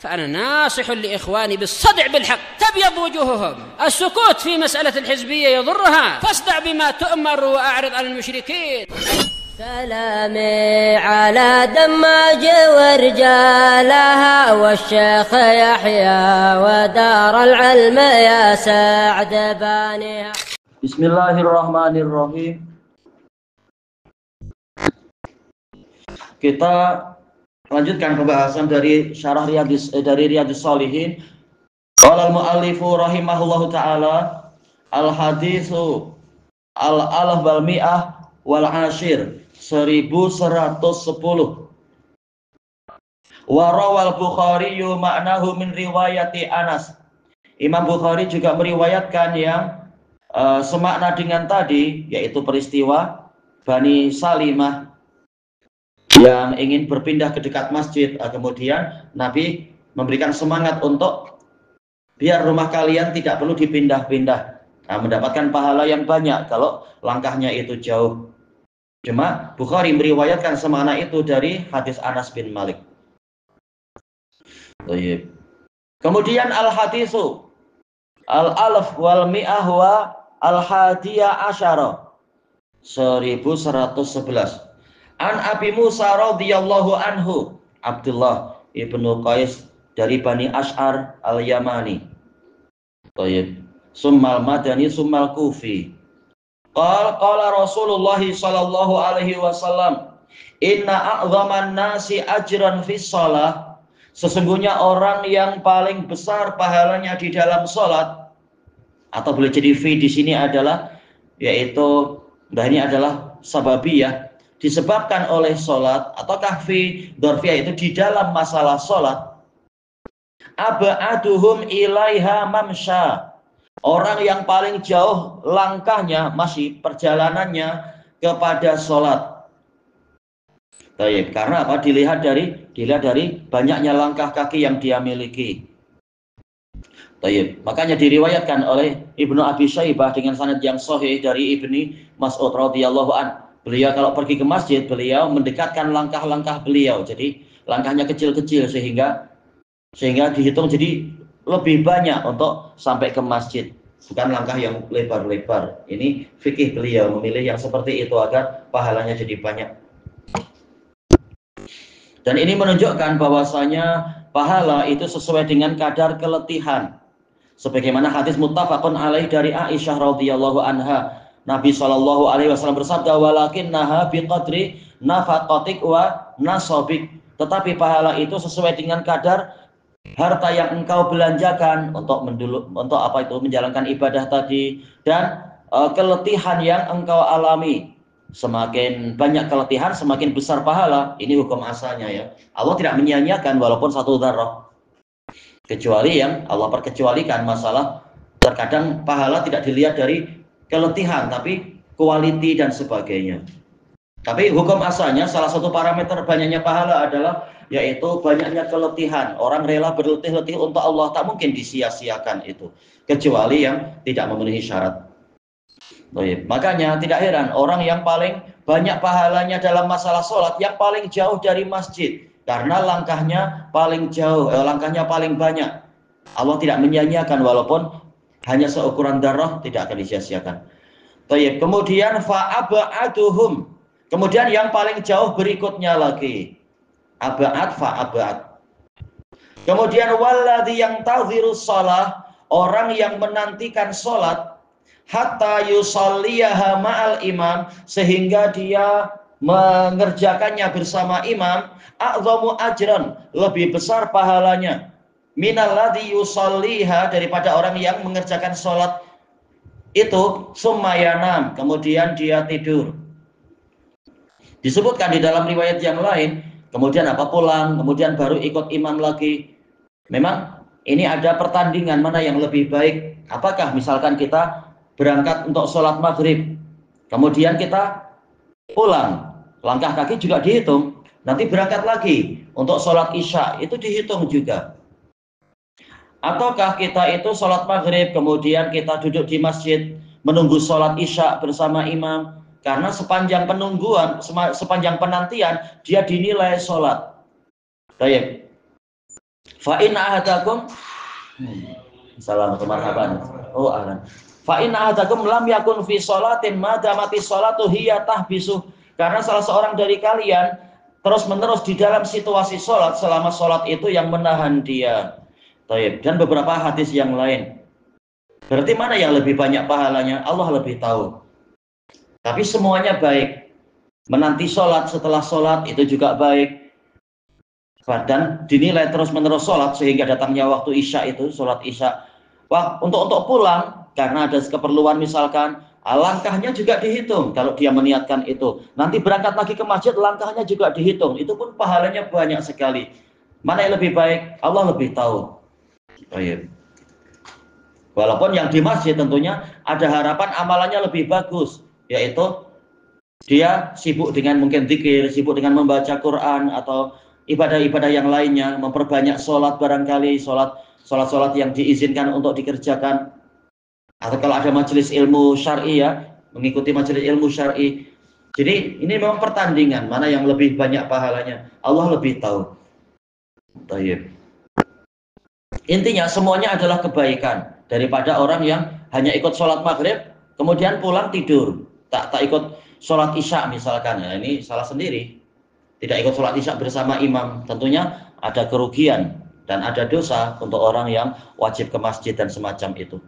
فأنا ناصح لإخواني بالصدع بالحق تبيض وجوههم. السكوت في مسألة الحزبية يضرها، فاصدع بما تؤمر وأعرض عن المشركين. سلامي على دماج ورجالها والشيخ يحيى ودار العلم يا سعد بانيها. Bismillahirrahmanirrahim. Kita lanjutkan pembahasan dari syarah Riyadhus Shalihin. Qala al-muallifu rahimahullahu taala al-haditsu al-alaf wal mi'ah wal ashir 1110. Wa rawal Bukhari ma'nahu min riwayati Anas. Imam Bukhari juga meriwayatkan yang semakna dengan tadi, yaitu peristiwa Bani Salimah yang ingin berpindah ke dekat masjid. Kemudian Nabi memberikan semangat untuk biar rumah kalian tidak perlu dipindah-pindah, mendapatkan pahala yang banyak kalau langkahnya itu jauh. Cuma Bukhari meriwayatkan semakna itu dari hadis Anas bin Malik. Kemudian al-hadisu al-alaf wal mi'ah wa al-hadiyah asyara 1111. An Abi Musa radhiyallahu anhu, Abdullah ibnu Qais dari Bani Ash'ar al-Yamani. Summal Madani summal Kufi. Qala Rasulullah sallallahu alaihi wasallam, inna a'dhaman nasi ajran fis shalah. Sesungguhnya orang yang paling besar pahalanya di dalam salat, atau boleh jadi fi di sini adalah, yaitu ini adalah sababiyah, disebabkan oleh salat, ataukah fi dzarfiyah itu di dalam masalah salat. Aba'aduhum ilaiha mamsha, orang yang paling jauh langkahnya, masih perjalanannya kepada salat. Karena apa? Dilihat dari banyaknya langkah kaki yang dia miliki. Makanya diriwayatkan oleh Ibnu Abi Syaibah dengan sanad yang sahih dari Ibni Mas'ud radhiyallahu an. Beliau kalau pergi ke masjid, beliau mendekatkan langkah-langkah beliau. Jadi langkahnya kecil-kecil sehingga dihitung jadi lebih banyak untuk sampai ke masjid. Bukan langkah yang lebar-lebar. Ini fikih beliau memilih yang seperti itu agar pahalanya jadi banyak. Dan ini menunjukkan bahwasanya pahala itu sesuai dengan kadar keletihan. Sebagaimana hadis muttafaqun alaih dari Aisyah radhiyallahu anha, Nabi sallallahu alaihi wasallam bersabda, walakinnaha biqadri nafaqatik wa nasabik. Tetapi pahala itu sesuai dengan kadar harta yang engkau belanjakan untuk menjalankan ibadah tadi dan keletihan yang engkau alami. Semakin banyak keletihan, semakin besar pahala. Ini hukum asalnya ya. Allah tidak menyia-nyiakan walaupun satu dzarrah. Kecuali yang Allah perkecualikan masalah terkadang pahala tidak dilihat dari keletihan, tapi quality dan sebagainya. Tapi hukum asalnya salah satu parameter banyaknya pahala adalah yaitu banyaknya keletihan. Orang rela berletih-letih untuk Allah, tak mungkin disia-siakan itu, kecuali yang tidak memenuhi syarat. Makanya tidak heran orang yang paling banyak pahalanya dalam masalah sholat yang paling jauh dari masjid, karena langkahnya paling jauh, langkahnya paling banyak. Allah tidak menyia-nyiakan walaupun hanya seukuran darah, tidak akan disia-siakan. Kemudian fa'aba'aduhum, kemudian yang paling jauh berikutnya lagi, aba'ad fa'aba'ad. Kemudian walladzi yang tadhirus shalah, orang yang menantikan sholat hatta yusalliyaha ma'al imam, sehingga dia mengerjakannya bersama imam, a'dhamu ajran, lebih besar pahalanya, minalladzi yusalliha, daripada orang yang mengerjakan sholat itu summa yanam, kemudian dia tidur. Disebutkan di dalam riwayat yang lain, kemudian pulang, kemudian baru ikut imam lagi. Memang ini ada pertandingan mana yang lebih baik. Apakah misalkan kita berangkat untuk sholat maghrib, kemudian kita pulang, langkah kaki juga dihitung. Nanti berangkat lagi untuk sholat isya, itu dihitung juga. Ataukah kita itu sholat maghrib, kemudian kita duduk di masjid menunggu sholat isya bersama imam, karena sepanjang penungguan, sepanjang penantian dia dinilai sholat. Baik. Fa in ahadakum Assalamualaikum marhaban. Oh, ahlan. Fa in ahadakum lam yakun fi sholatin ma damati sholatu hiya tahbisu. Karena salah seorang dari kalian terus-menerus di dalam situasi sholat, selama sholat itu yang menahan dia. Taib. Dan beberapa hadis yang lain. Berarti mana yang lebih banyak pahalanya? Allah lebih tahu. Tapi semuanya baik. Menanti sholat, setelah sholat itu juga baik. Dan dinilai terus-menerus sholat sehingga datangnya waktu isya itu, sholat isya. Wah, untuk pulang karena ada keperluan misalkan, langkahnya juga dihitung kalau dia meniatkan itu. Nanti berangkat lagi ke masjid, langkahnya juga dihitung. Itu pun pahalanya banyak sekali. Mana yang lebih baik? Allah lebih tahu. Baik. Walaupun yang di masjid tentunya ada harapan amalannya lebih bagus, yaitu dia sibuk dengan mungkin zikir, sibuk dengan membaca Quran atau ibadah-ibadah yang lainnya, memperbanyak sholat barangkali, sholat yang diizinkan untuk dikerjakan. Atau kalau ada majelis ilmu syar'i ya, mengikuti majelis ilmu syar'i. Jadi ini memang pertandingan, mana yang lebih banyak pahalanya. Allah lebih tahu. Tayyib. Intinya semuanya adalah kebaikan. Daripada orang yang hanya ikut sholat maghrib, kemudian pulang tidur. Tak ikut sholat isya misalkan. Ya, ini salah sendiri. Tidak ikut sholat isya bersama imam, tentunya ada kerugian dan ada dosa untuk orang yang wajib ke masjid dan semacam itu.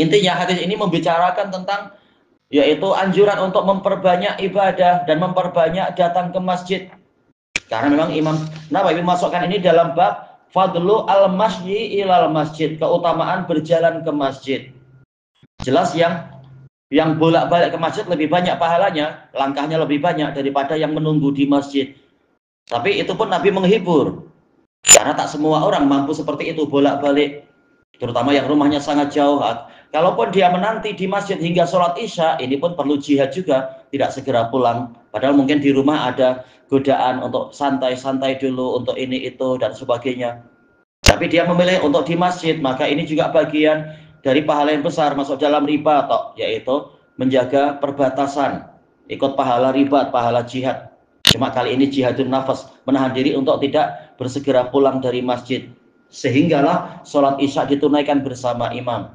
Intinya hadis ini membicarakan tentang yaitu anjuran untuk memperbanyak ibadah dan memperbanyak datang ke masjid. Karena memang Imam Nawawi memasukkan ini dalam bab fadlu al-masyi ilal masjid, keutamaan berjalan ke masjid. Jelas yang bolak-balik ke masjid lebih banyak pahalanya, langkahnya lebih banyak daripada yang menunggu di masjid. Tapi itu pun Nabi menghibur. Karena tak semua orang mampu seperti itu bolak-balik. Terutama yang rumahnya sangat jauh. Kalaupun dia menanti di masjid hingga sholat isya, ini pun perlu jihad juga. Tidak segera pulang. Padahal mungkin di rumah ada godaan untuk santai-santai dulu, untuk ini itu dan sebagainya. Tapi dia memilih untuk di masjid, maka ini juga bagian dari pahala yang besar masuk dalam riba, yaitu menjaga perbatasan, ikut pahala riba, pahala jihad. Cuma kali ini jihadun nafas, menahan diri untuk tidak bersegera pulang dari masjid, sehinggalah sholat isya ditunaikan bersama imam.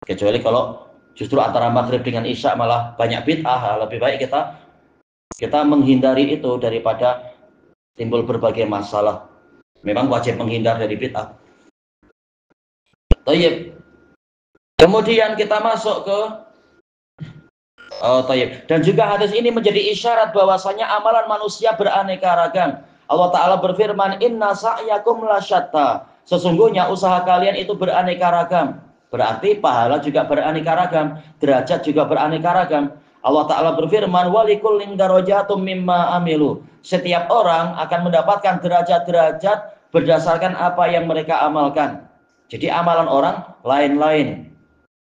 Kecuali kalau justru antara maghrib dengan isya malah banyak bid'ah, lebih baik kita menghindari itu daripada timbul berbagai masalah. Memang wajib menghindar dari bid'ah. Tayyib. Kemudian kita masuk ke tayyib. Dan juga hadis ini menjadi isyarat bahwasanya amalan manusia beraneka ragam. Allah Ta'ala berfirman, Inna sa'yakum lasyatta. Sesungguhnya usaha kalian itu beraneka ragam. Berarti pahala juga beraneka ragam. Derajat juga beraneka ragam. Allah Ta'ala berfirman, walikullin darajatum mimma amilu. Setiap orang akan mendapatkan derajat-derajat berdasarkan apa yang mereka amalkan. Jadi amalan orang lain-lain.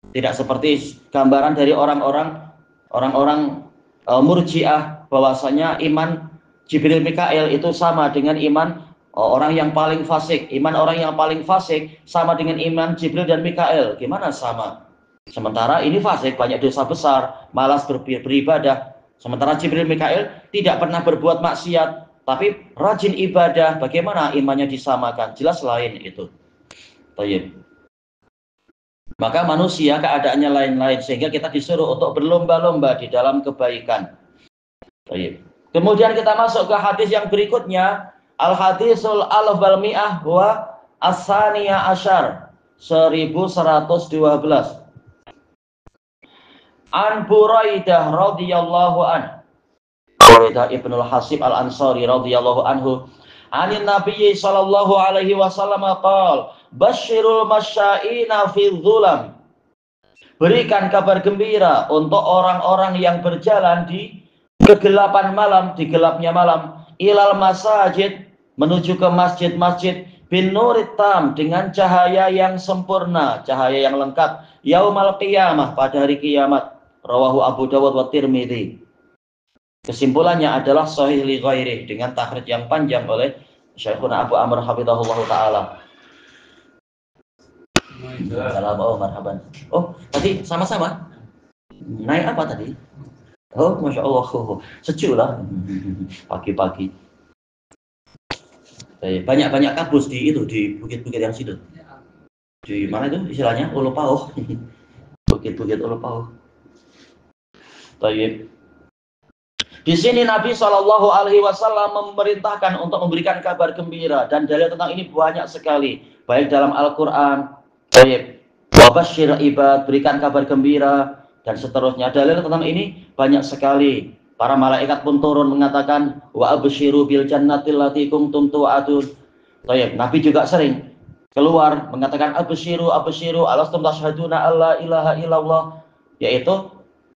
Tidak seperti gambaran dari orang-orang murji'ah bahwasanya iman Jibril Mikail itu sama dengan iman orang yang paling fasik. Iman orang yang paling fasik sama dengan iman Jibril dan Mikail. Gimana sama? Sementara ini fasik, banyak dosa besar, malas beribadah. Sementara Jibril Mikail tidak pernah berbuat maksiat, tapi rajin ibadah. Bagaimana imannya disamakan? Jelas lain itu. Tayyib. Maka manusia keadaannya lain-lain, sehingga kita disuruh untuk berlomba-lomba di dalam kebaikan. Baik. Kemudian kita masuk ke hadis yang berikutnya, al-hadisul al-balmi'ah wa as-saniya asyar, 1112. An Buraidah radhiyallahu an. Buraidah ibnul Hasib al-Ansari radhiyallahu anhu. Anin Nabi sallallahu alaihi wasallam qala, basyirul masya'ina fi dhulam. Berikan kabar gembira untuk orang-orang yang berjalan di kegelapan malam, di gelapnya malam, ilal masajid, menuju ke masjid-masjid, bin nurit tam, dengan cahaya yang sempurna, cahaya yang lengkap, yaumal qiyamah, pada hari kiamat. Rawahu Abu Dawud wa Tirmidzi. Kesimpulannya adalah sahih li ghairi, dengan takhrij yang panjang oleh Syekhuna Abu Amr hafizahullah taala. Assalamualaikum marhaban. Oh, tadi sama-sama. Naik apa tadi? Oh, Masya Allah. Sejuk lah. Pagi-pagi. Banyak-banyak kabus di bukit-bukit yang situ. Di mana itu istilahnya? Ulu Pauh. Bukit-bukit Ulu Pauh. Baik. Di sini Nabi Shallallahu Alaihi Wasallam memerintahkan untuk memberikan kabar gembira, dan dalil tentang ini banyak sekali, baik dalam Al-Quran, baik wabashir ibad, berikan kabar gembira, dan seterusnya. Dalil tentang ini banyak sekali. Para malaikat pun turun mengatakan wa abshiru bil jannatil lati kuntum tu'adun. Baik, Nabi juga sering keluar mengatakan abshiru alastum tashhaduna alla ilaha illallah, yaitu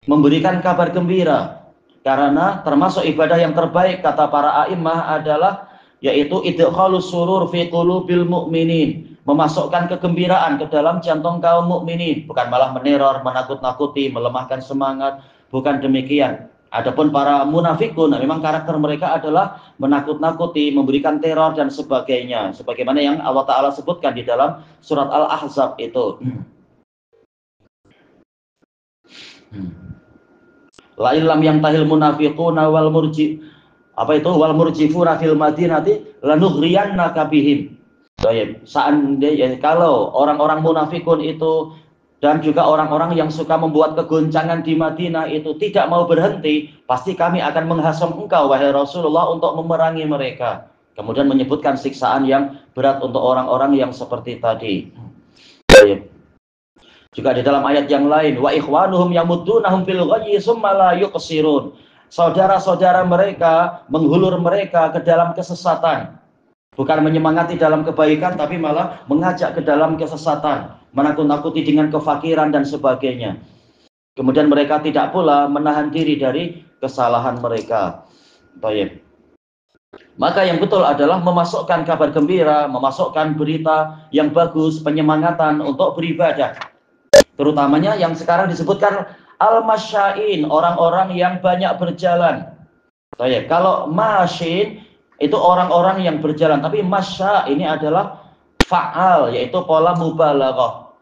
memberikan kabar gembira. Karena termasuk ibadah yang terbaik kata para a'immah adalah yaitu idkhalus surur fi qulubil mu'minin, memasukkan kegembiraan ke dalam jantung kaum mukminin, bukan malah meneror, menakut-nakuti, melemahkan semangat, bukan demikian. Adapun para munafikun, memang karakter mereka adalah menakut-nakuti, memberikan teror dan sebagainya, sebagaimana yang Allah Ta'ala sebutkan di dalam surat Al-Ahzab itu. La illam yang tahil munafiquna wal murjifuna fil madinati lanughriyannaka bihim. Seandainya kalau orang-orang munafikun itu dan juga orang-orang yang suka membuat kegoncangan di Madinah itu tidak mau berhenti, pasti kami akan menghasam engkau wahai Rasulullah untuk memerangi mereka. Kemudian menyebutkan siksaan yang berat untuk orang-orang yang seperti tadi. Juga di dalam ayat yang lain, wa ikhwanuhum yamuddunahum fil ghayyi summa la yuqsirun. Saudara-saudara mereka menghulur mereka ke dalam kesesatan. Bukan menyemangati dalam kebaikan, tapi malah mengajak ke dalam kesesatan, menakut-nakuti dengan kefakiran dan sebagainya. Kemudian mereka tidak pula menahan diri dari kesalahan mereka. Baik. Maka yang betul adalah memasukkan kabar gembira, memasukkan berita yang bagus, penyemangatan untuk beribadah. Terutamanya yang sekarang disebutkan al-masyain, orang-orang yang banyak berjalan. Baik. Kalau masyin itu orang-orang yang berjalan, tapi masya ini adalah fa'al, yaitu pola mubalaghah.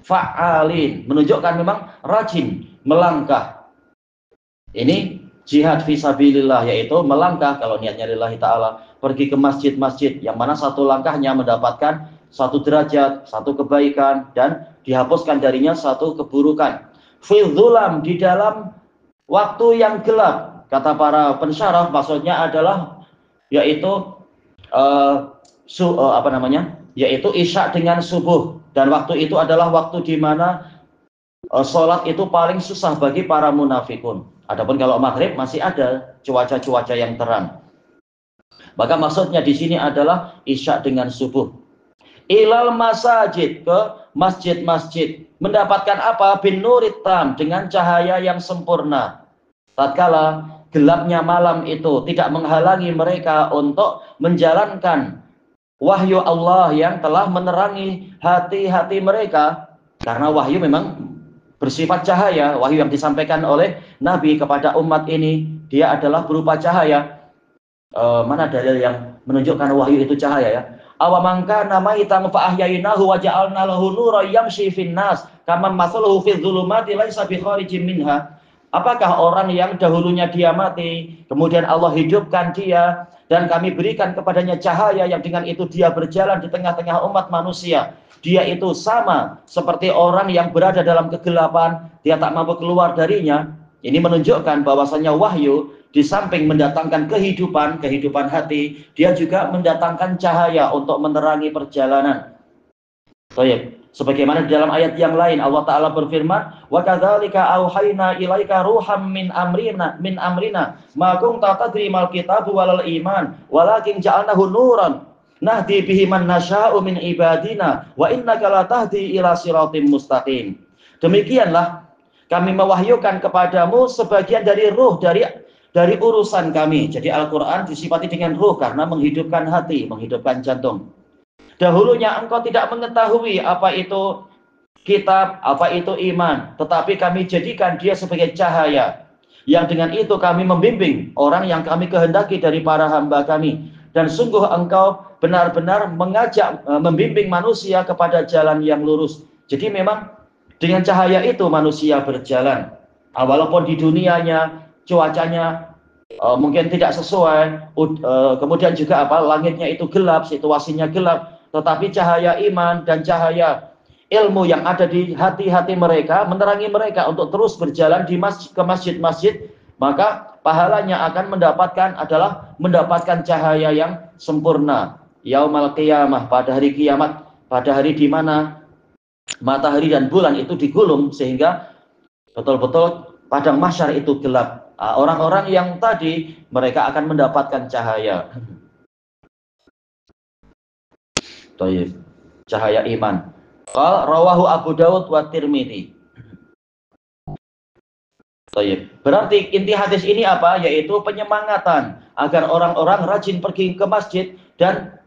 Fa'alin menunjukkan memang rajin melangkah. Ini jihad fisabilillah, yaitu melangkah kalau niatnya lillahi ta'ala, pergi ke masjid-masjid yang mana satu langkahnya mendapatkan satu derajat, satu kebaikan, dan dihapuskan darinya satu keburukan. Fil dhulam, di dalam waktu yang gelap, kata para pensyarah maksudnya adalah yaitu yaitu isya dengan subuh, dan waktu itu adalah waktu di mana sholat itu paling susah bagi para munafikun. Adapun kalau maghrib masih ada cuaca-cuaca yang terang. Maka maksudnya di sini adalah isya dengan subuh. Ilal masajid, ke masjid-masjid, mendapatkan apa? Bin nuritam, dengan cahaya yang sempurna. Tatkala gelapnya malam itu tidak menghalangi mereka untuk menjalankan wahyu Allah yang telah menerangi hati-hati mereka. Karena wahyu memang bersifat cahaya, wahyu yang disampaikan oleh Nabi kepada umat ini, dia adalah berupa cahaya. Mana dalil yang menunjukkan wahyu itu cahaya ya? Awaman kana maitan fa ahyaynahu wa ja'alna lahu nuran yamshi fin nas kama mathaluhu fi dhulumati laisa bi kharijin minha. Apakah orang yang dahulunya dia mati, kemudian Allah hidupkan dia, dan kami berikan kepadanya cahaya yang dengan itu dia berjalan di tengah-tengah umat manusia. Dia itu sama seperti orang yang berada dalam kegelapan, dia tak mampu keluar darinya. Ini menunjukkan bahwasanya wahyu di samping mendatangkan kehidupan hati, dia juga mendatangkan cahaya untuk menerangi perjalanan. Baik. Sebagaimana di dalam ayat yang lain Allah Ta'ala berfirman, wa kadzalika auhayna ilaika ruham min amrina ma kunta tadri mal kitabu walal iman walakin ja'alnahu nuran nahdi bihi man nasya'u min ibadina wa innaka la tahdi ila siratim mustaqim. Demikianlah kami mewahyukan kepadamu sebagian dari ruh, dari urusan kami. Jadi Al-Quran disifati dengan ruh karena menghidupkan hati, menghidupkan jantung. Dahulunya engkau tidak mengetahui apa itu kitab, apa itu iman, tetapi kami jadikan dia sebagai cahaya, yang dengan itu kami membimbing orang yang kami kehendaki dari para hamba kami. Dan sungguh engkau benar-benar mengajak, membimbing manusia kepada jalan yang lurus. Jadi memang dengan cahaya itu manusia berjalan. Walaupun di dunianya cuacanya mungkin tidak sesuai, kemudian juga langitnya itu gelap, situasinya gelap, tetapi cahaya iman dan cahaya ilmu yang ada di hati-hati mereka menerangi mereka untuk terus berjalan ke masjid-masjid, maka pahalanya akan mendapatkan cahaya yang sempurna yaumal qiyamah, pada hari kiamat, pada hari di mana matahari dan bulan itu digulung sehingga betul-betul padang mahsyar itu gelap. Orang-orang yang tadi mereka akan mendapatkan cahaya. Cahaya iman. Qal rawahu Abu Dawud wa Tirmidzi. Berarti inti hadis ini apa? Yaitu penyemangatan agar orang-orang rajin pergi ke masjid, dan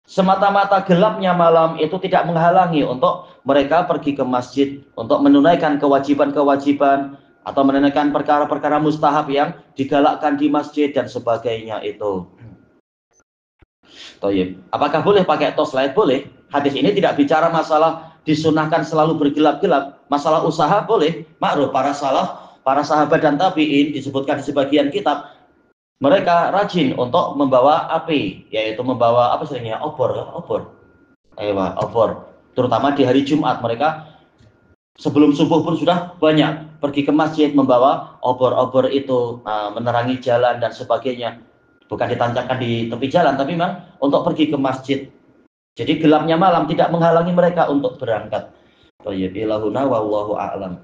semata-mata gelapnya malam itu tidak menghalangi untuk mereka pergi ke masjid untuk menunaikan kewajiban-kewajiban atau menunaikan perkara-perkara mustahab yang digalakkan di masjid dan sebagainya itu. Apakah boleh pakai torchlight? Boleh. Hadis ini tidak bicara masalah disunahkan selalu bergelap-gelap. Masalah usaha boleh. Ma'ruf para sahabat dan tabi'in disebutkan di sebagian kitab, mereka rajin untuk membawa api, yaitu membawa apa seringnya obor. Terutama di hari Jumat mereka sebelum subuh pun sudah banyak pergi ke masjid membawa obor-obor itu, menerangi jalan dan sebagainya. Bukan ditancapkan di tepi jalan, tapi memang untuk pergi ke masjid. Jadi gelapnya malam tidak menghalangi mereka untuk berangkat. Wallahu a'lam.